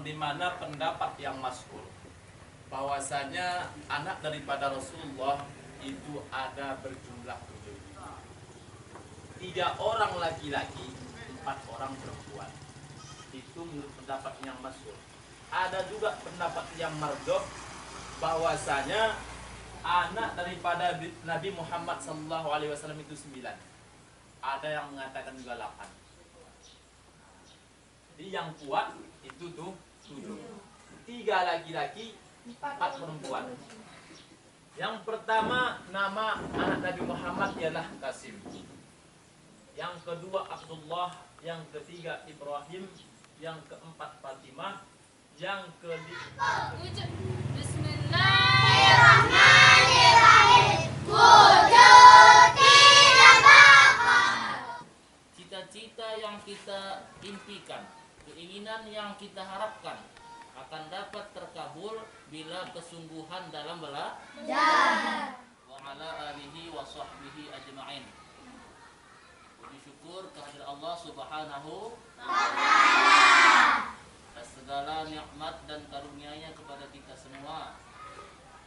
di mana pendapat yang masyhur bahwasanya anak daripada Rasulullah itu ada berjumlah 7. 3 orang laki-laki, 4 orang perempuan. Itu menurut pendapat yang masyhur. Ada juga pendapat yang mardhaf bahwasanya anak daripada Nabi Muhammad SAW itu 9. Ada yang mengatakan juga 8. Jadi yang kuat itu tuh 7. 3 laki-laki, 4 perempuan. Yang pertama nama anak Nabi Muhammad ialah Qasim. Yang kedua Abdullah, yang ketiga Ibrahim, yang keempat Fatimah, yang kelima Bismillahirrahmanirrahim. Cita-cita yang kita impikan, keinginan yang kita harapkan akan dapat terkabul bila kesungguhan dalam belajar. Wa ala alihi wa sahbihi ajma'in. Puji syukur kehadirat Allah Subhanahu wa taala atas segala nikmat dan karunia-Nya kepada kita semua.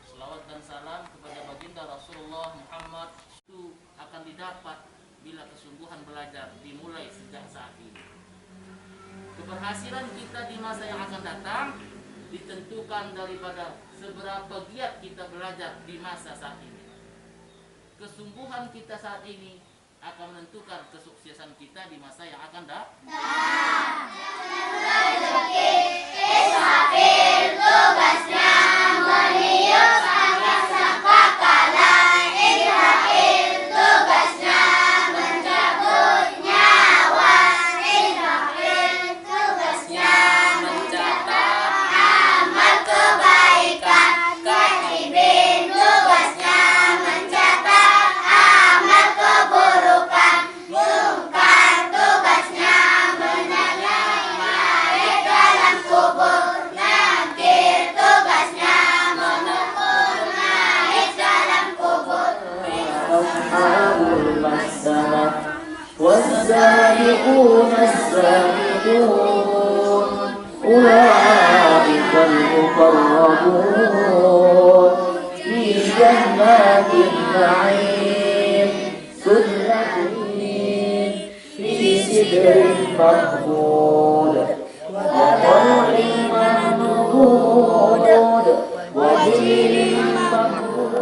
Selawat dan salam kepada baginda Rasulullah Muhammad itu akan didapat bila kesungguhan belajar dimulai sejak saat ini. Keberhasilan kita di masa yang akan datang ditentukan daripada seberapa giat kita belajar di masa saat ini. Kesungguhan kita saat ini akan menentukan kesuksesan kita di masa yang akan datang. Tugasnya meniup sangkakala, Israfil tugasnya mencabut nyawa, Israfil tugasnya mencatat amal kebaikan, Katibin tugasnya mencatat amal keburukan, Mungkar tugasnya menyayat mayat dalam kubur, Nakir tugasnya menukul mayat dalam kubur. Ashabul Masyarah والسابقون السابقون أولئك المقربون في جنات النعيم ثلة في سدر مخضود وطلع منضود وظل ممدود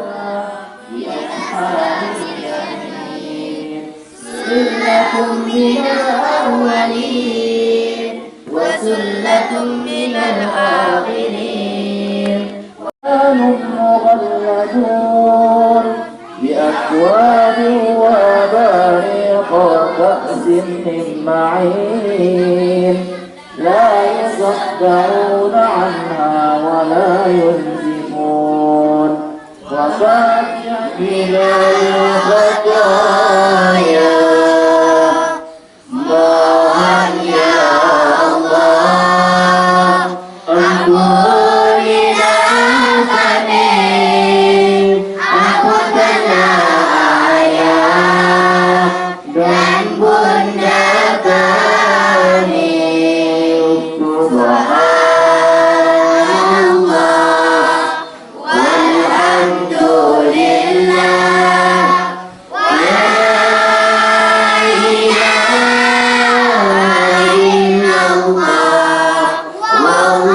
بأسحاب اليمين سلة من الأولين وسلة من الآخرين وكانوا مغلدون بأكواب وأباريق وكأس من معين لا يصدعون عنها ولا ينزفون وفاكهة من الخطايا Mohon ya Allah ampunilah kami, ampunkanlah ayah dan bunda kami. Subhanallah walhamdulillah wa la ilaha illallah wallahu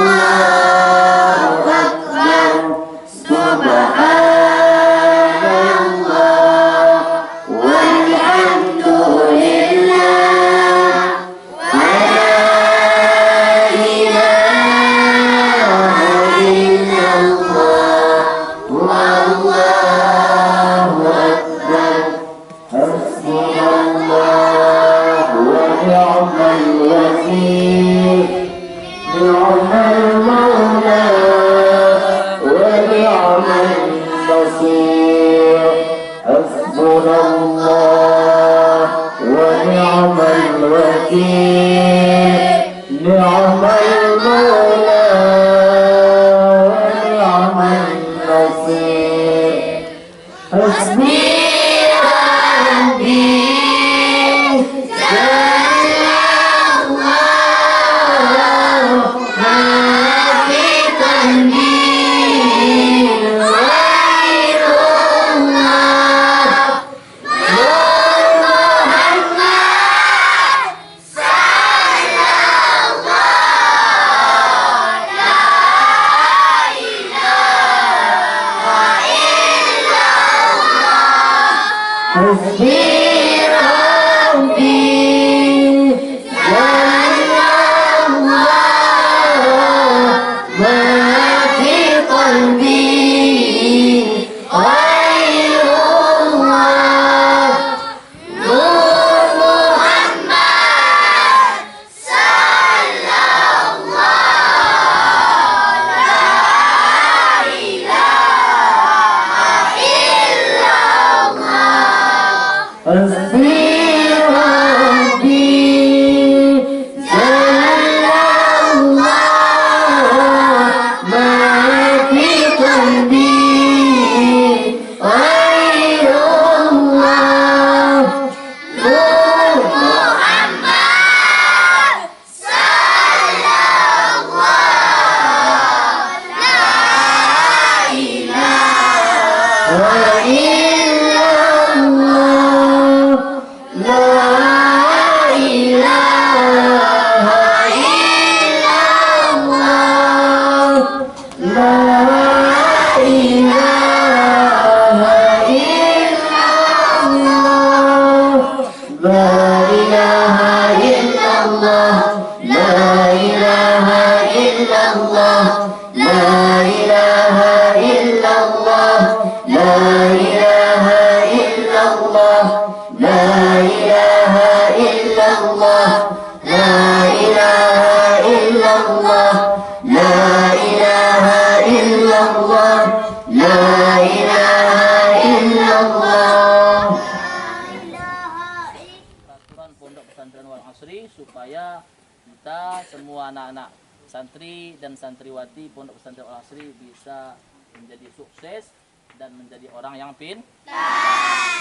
Peraturan Pondok Pesantren Wal Asri supaya kita semua anak-anak santri dan santriwati Pondok Pesantren Wal Asri bisa menjadi sukses dan menjadi orang yang pintar.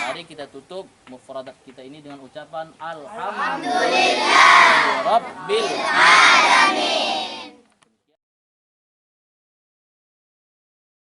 Mari kita tutup mufradat kita ini dengan ucapan Alhamdulillah Rabbil Alamin.